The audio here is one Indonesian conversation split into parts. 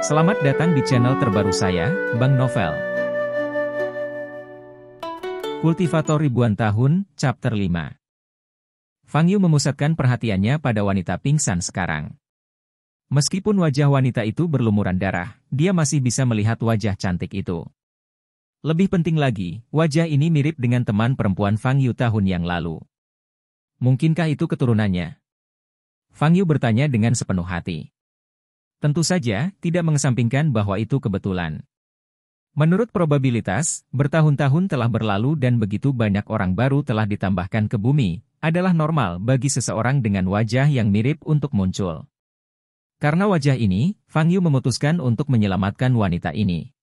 Selamat datang di channel terbaru saya, Bang Novel. Kultivator Ribuan Tahun, Chapter 5. Fang Yu memusatkan perhatiannya pada wanita pingsan sekarang. Meskipun wajah wanita itu berlumuran darah, dia masih bisa melihat wajah cantik itu. Lebih penting lagi, wajah ini mirip dengan teman perempuan Fang Yu tahun yang lalu. Mungkinkah itu keturunannya? Fang Yu bertanya dengan sepenuh hati. Tentu saja, tidak mengesampingkan bahwa itu kebetulan. Menurut probabilitas, bertahun-tahun telah berlalu dan begitu banyak orang baru telah ditambahkan ke bumi, adalah normal bagi seseorang dengan wajah yang mirip untuk muncul. Karena wajah ini, Fang Yu memutuskan untuk menyelamatkan wanita ini.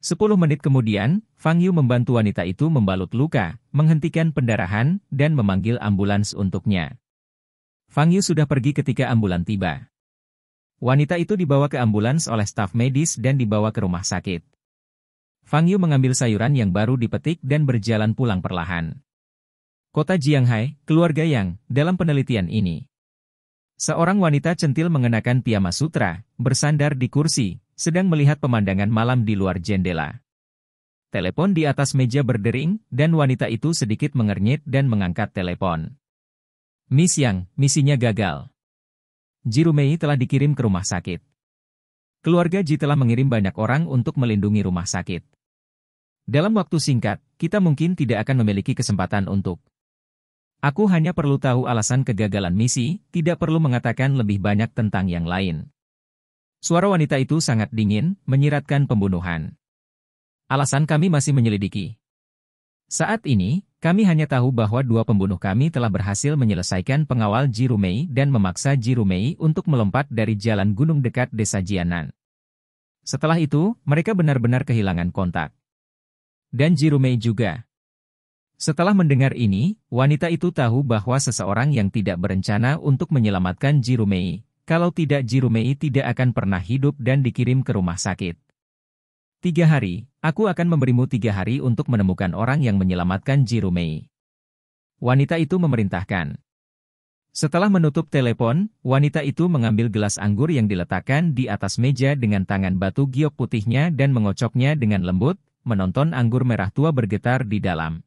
10 menit kemudian, Fang Yu membantu wanita itu membalut luka, menghentikan pendarahan, dan memanggil ambulans untuknya. Fang Yu sudah pergi ketika ambulan tiba. Wanita itu dibawa ke ambulans oleh staf medis dan dibawa ke rumah sakit. Fang Yu mengambil sayuran yang baru dipetik dan berjalan pulang perlahan. Kota Jianghai, keluarga Yang, dalam penelitian ini. Seorang wanita centil mengenakan piyama sutra, bersandar di kursi, sedang melihat pemandangan malam di luar jendela. Telepon di atas meja berdering, dan wanita itu sedikit mengernyit dan mengangkat telepon. Miss Yang, misinya gagal. Jirumei telah dikirim ke rumah sakit. Keluarga Ji telah mengirim banyak orang untuk melindungi rumah sakit. Dalam waktu singkat, kita mungkin tidak akan memiliki kesempatan untuk. Aku hanya perlu tahu alasan kegagalan misi, tidak perlu mengatakan lebih banyak tentang yang lain. Suara wanita itu sangat dingin, menyiratkan pembunuhan. Alasan kami masih menyelidiki. Saat ini, kami hanya tahu bahwa 2 pembunuh kami telah berhasil menyelesaikan pengawal Jirumei dan memaksa Jirumei untuk melompat dari jalan gunung dekat desa Jianan. Setelah itu, mereka benar-benar kehilangan kontak. Dan Jirumei juga. Setelah mendengar ini, wanita itu tahu bahwa seseorang yang tidak berencana untuk menyelamatkan Jirumei, kalau tidak Jirumei tidak akan pernah hidup dan dikirim ke rumah sakit. 3 hari, aku akan memberimu 3 hari untuk menemukan orang yang menyelamatkan Jirumei. Wanita itu memerintahkan. Setelah menutup telepon, wanita itu mengambil gelas anggur yang diletakkan di atas meja dengan tangan batu giok putihnya dan mengocoknya dengan lembut, menonton anggur merah tua bergetar di dalam.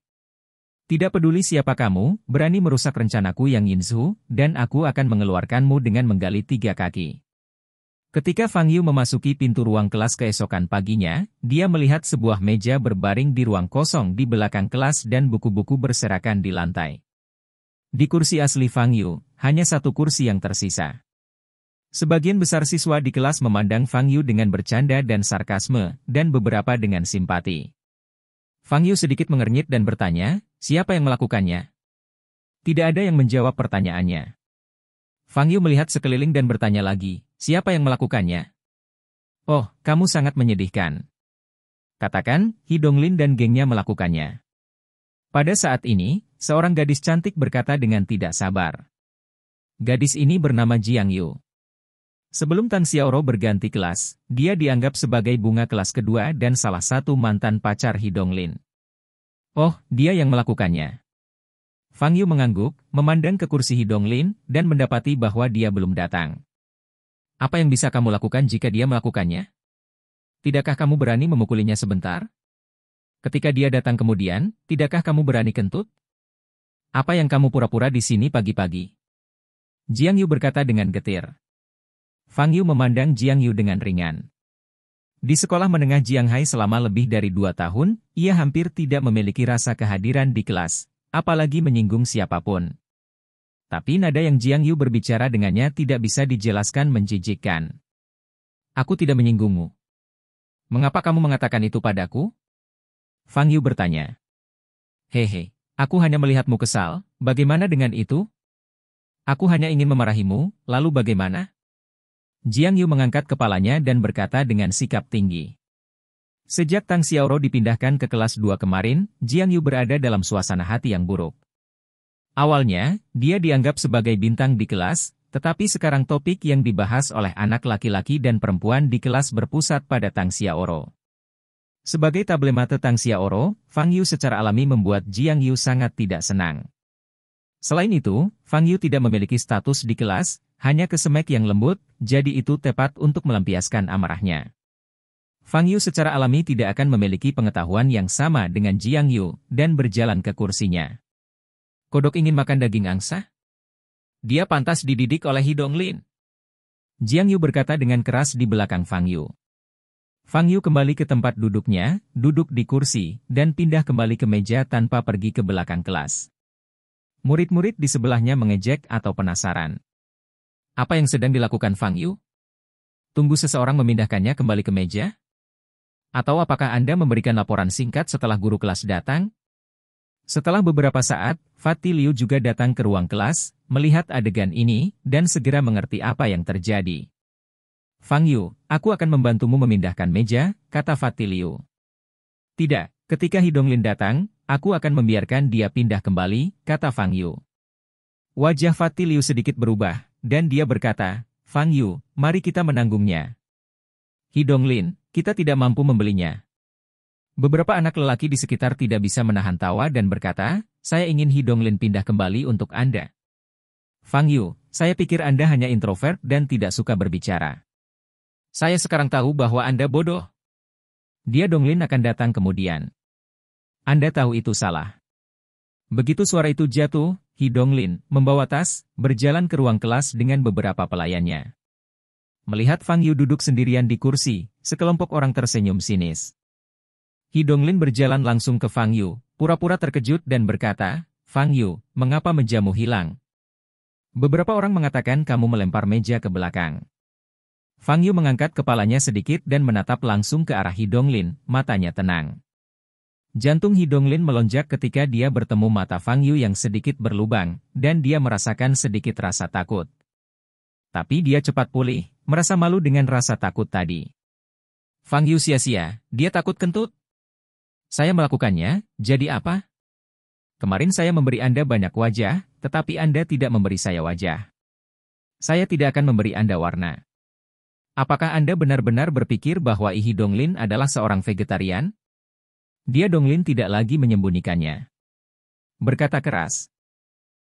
Tidak peduli siapa kamu, berani merusak rencanaku yang Yinzu, dan aku akan mengeluarkanmu dengan menggali 3 kaki. Ketika Fang Yu memasuki pintu ruang kelas keesokan paginya, dia melihat sebuah meja berbaring di ruang kosong di belakang kelas dan buku-buku berserakan di lantai. Di kursi asli Fang Yu, hanya 1 kursi yang tersisa. Sebagian besar siswa di kelas memandang Fang Yu dengan bercanda dan sarkasme, dan beberapa dengan simpati. Fang Yu sedikit mengernyit dan bertanya, siapa yang melakukannya? Tidak ada yang menjawab pertanyaannya. Fang Yu melihat sekeliling dan bertanya lagi, siapa yang melakukannya? Oh, kamu sangat menyedihkan. Katakan, Hidonglin dan gengnya melakukannya. Pada saat ini, seorang gadis cantik berkata dengan tidak sabar. Gadis ini bernama Jiang Yu. Sebelum Tang Xiaoro berganti kelas, dia dianggap sebagai bunga kelas kedua dan salah satu mantan pacar Hidonglin. Oh, dia yang melakukannya. Fang Yu mengangguk, memandang ke kursi Hidonglin, dan mendapati bahwa dia belum datang. Apa yang bisa kamu lakukan jika dia melakukannya? Tidakkah kamu berani memukulinya sebentar? Ketika dia datang kemudian, tidakkah kamu berani kentut? Apa yang kamu pura-pura di sini pagi-pagi? Jiang Yu berkata dengan getir. Fang Yu memandang Jiang Yu dengan ringan. Di sekolah menengah Jianghai selama lebih dari 2 tahun, ia hampir tidak memiliki rasa kehadiran di kelas, apalagi menyinggung siapapun. Tapi nada yang Jiang Yu berbicara dengannya tidak bisa dijelaskan menjijikkan. Aku tidak menyinggungmu. Mengapa kamu mengatakan itu padaku? Fang Yu bertanya. Hehe, aku hanya melihatmu kesal, bagaimana dengan itu? Aku hanya ingin memarahimu, lalu bagaimana? Jiang Yu mengangkat kepalanya dan berkata dengan sikap tinggi. Sejak Tang Xiaoro dipindahkan ke kelas 2 kemarin, Jiang Yu berada dalam suasana hati yang buruk. Awalnya, dia dianggap sebagai bintang di kelas, tetapi sekarang topik yang dibahas oleh anak laki-laki dan perempuan di kelas berpusat pada Tang Xiaoro. Sebagai tablemate Tang Xiaoro, Fang Yu secara alami membuat Jiang Yu sangat tidak senang. Selain itu, Fang Yu tidak memiliki status di kelas, hanya kesemek yang lembut, jadi itu tepat untuk melampiaskan amarahnya. Fang Yu secara alami tidak akan memiliki pengetahuan yang sama dengan Jiang Yu, dan berjalan ke kursinya. Kodok ingin makan daging angsa? Dia pantas dididik oleh Hidonglin. Jiang Yu berkata dengan keras di belakang Fang Yu. Fang Yu kembali ke tempat duduknya, duduk di kursi, dan pindah kembali ke meja tanpa pergi ke belakang kelas. Murid-murid di sebelahnya mengejek atau penasaran. Apa yang sedang dilakukan Fang Yu? Tunggu seseorang memindahkannya kembali ke meja? Atau apakah Anda memberikan laporan singkat setelah guru kelas datang? Setelah beberapa saat, Fatih Liu juga datang ke ruang kelas, melihat adegan ini, dan segera mengerti apa yang terjadi. Fang Yu, aku akan membantumu memindahkan meja, kata Fatih Liu. Tidak, ketika Hidonglin datang, aku akan membiarkan dia pindah kembali, kata Fang Yu. Wajah Fatih Liu sedikit berubah, dan dia berkata, Fang Yu, mari kita menanggungnya. Hidonglin, kita tidak mampu membelinya. Beberapa anak lelaki di sekitar tidak bisa menahan tawa dan berkata, saya ingin Hidonglin pindah kembali untuk Anda. Fang Yu, saya pikir Anda hanya introvert dan tidak suka berbicara. Saya sekarang tahu bahwa Anda bodoh. Dia Donglin akan datang kemudian. Anda tahu itu salah. Begitu suara itu jatuh, Hidonglin membawa tas, berjalan ke ruang kelas dengan beberapa pelayannya. Melihat Fang Yu duduk sendirian di kursi, sekelompok orang tersenyum sinis. Hidonglin berjalan langsung ke Fang Yu, pura-pura terkejut dan berkata, Fang Yu, mengapa mejamu hilang? Beberapa orang mengatakan kamu melempar meja ke belakang. Fang Yu mengangkat kepalanya sedikit dan menatap langsung ke arah Hidonglin, matanya tenang. Jantung Hidonglin melonjak ketika dia bertemu mata Fang Yu yang sedikit berlubang, dan dia merasakan sedikit rasa takut. Tapi dia cepat pulih, merasa malu dengan rasa takut tadi. Fang Yu sia-sia, dia takut kentut. Saya melakukannya, jadi apa? Kemarin saya memberi Anda banyak wajah, tetapi Anda tidak memberi saya wajah. Saya tidak akan memberi Anda warna. Apakah Anda benar-benar berpikir bahwa Hidonglin adalah seorang vegetarian? Dia Donglin tidak lagi menyembunyikannya. Berkata keras.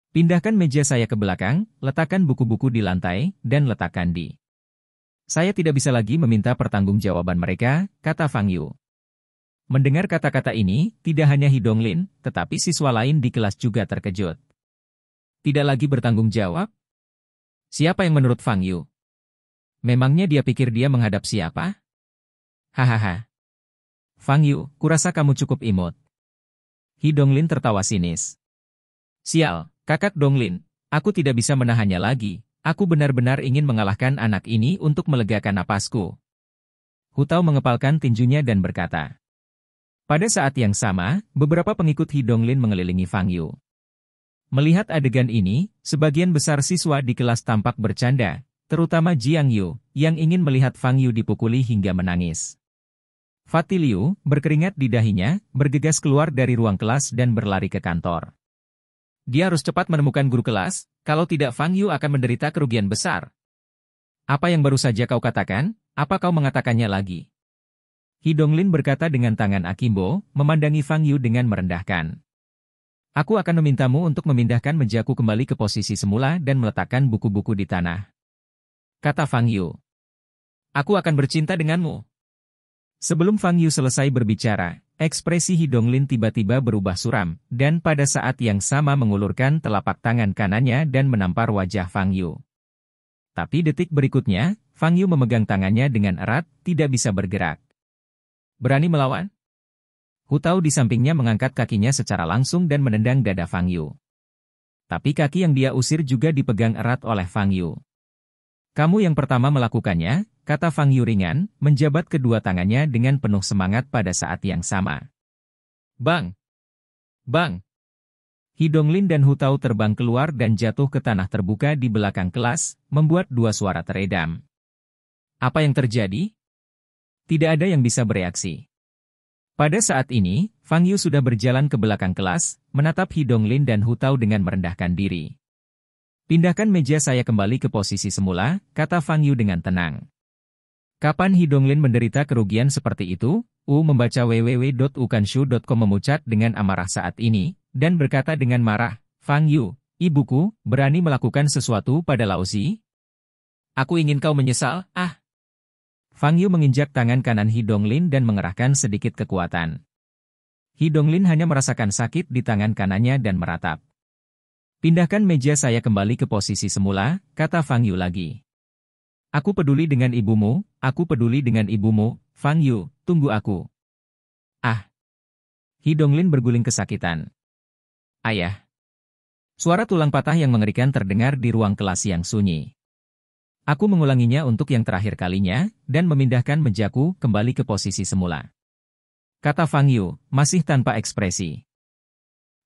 Pindahkan meja saya ke belakang, letakkan buku-buku di lantai, dan letakkan di. Saya tidak bisa lagi meminta pertanggungjawaban mereka, kata Fang Yu. Mendengar kata-kata ini, tidak hanya Hidonglin, tetapi siswa lain di kelas juga terkejut. Tidak lagi bertanggung jawab? Siapa yang menurut Fang Yu? Memangnya dia pikir dia menghadap siapa? Hahaha. Fang Yu, kurasa kamu cukup imut. Hidonglin tertawa sinis. Sial, kakak Donglin, aku tidak bisa menahannya lagi. Aku benar-benar ingin mengalahkan anak ini untuk melegakan napasku. Hu Tao mengepalkan tinjunya dan berkata. Pada saat yang sama, beberapa pengikut Hidonglin mengelilingi Fang Yu. Melihat adegan ini, sebagian besar siswa di kelas tampak bercanda, terutama Jiang Yu, yang ingin melihat Fang Yu dipukuli hingga menangis. Fatih Liu, berkeringat di dahinya, bergegas keluar dari ruang kelas dan berlari ke kantor. Dia harus cepat menemukan guru kelas, kalau tidak Fang Yu akan menderita kerugian besar. Apa yang baru saja kau katakan, apa kau mengatakannya lagi? Hidonglin berkata dengan tangan akimbo, memandangi Fang Yu dengan merendahkan. Aku akan memintamu untuk memindahkan mejaku kembali ke posisi semula dan meletakkan buku-buku di tanah. Kata Fang Yu. Aku akan bercinta denganmu. Sebelum Fang Yu selesai berbicara, ekspresi Hidonglin tiba-tiba berubah suram, dan pada saat yang sama mengulurkan telapak tangan kanannya dan menampar wajah Fang Yu. Tapi detik berikutnya, Fang Yu memegang tangannya dengan erat, tidak bisa bergerak. Berani melawan? Hu Tao di sampingnya mengangkat kakinya secara langsung dan menendang dada Fang Yu. Tapi kaki yang dia usir juga dipegang erat oleh Fang Yu. Kamu yang pertama melakukannya, kata Fang Yu ringan, menjabat kedua tangannya dengan penuh semangat pada saat yang sama. Bang! Bang! Hidonglin dan Hu Tao terbang keluar dan jatuh ke tanah terbuka di belakang kelas, membuat dua suara teredam. Apa yang terjadi? Tidak ada yang bisa bereaksi. Pada saat ini, Fang Yu sudah berjalan ke belakang kelas, menatap Hidonglin dan Hu Tao dengan merendahkan diri. Pindahkan meja saya kembali ke posisi semula, kata Fang Yu dengan tenang. Kapan Hidonglin menderita kerugian seperti itu? Membaca www.ukanshu.com memucat dengan amarah saat ini, dan berkata dengan marah, Fang Yu, ibuku, berani melakukan sesuatu pada Laozi? Aku ingin kau menyesal, ah. Fang Yu menginjak tangan kanan He Donglin dan mengerahkan sedikit kekuatan. He Donglin hanya merasakan sakit di tangan kanannya dan meratap. Pindahkan meja saya kembali ke posisi semula, kata Fang Yu lagi. Aku peduli dengan ibumu, aku peduli dengan ibumu, Fang Yu, tunggu aku. Ah. He Donglin berguling kesakitan. Ayah. Suara tulang patah yang mengerikan terdengar di ruang kelas yang sunyi. Aku mengulanginya untuk yang terakhir kalinya, dan memindahkan mejaku kembali ke posisi semula. Kata Fang Yu, masih tanpa ekspresi.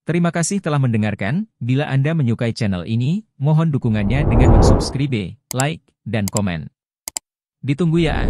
Terima kasih telah mendengarkan, bila Anda menyukai channel ini, mohon dukungannya dengan subscribe, like, dan komen. Ditunggu ya.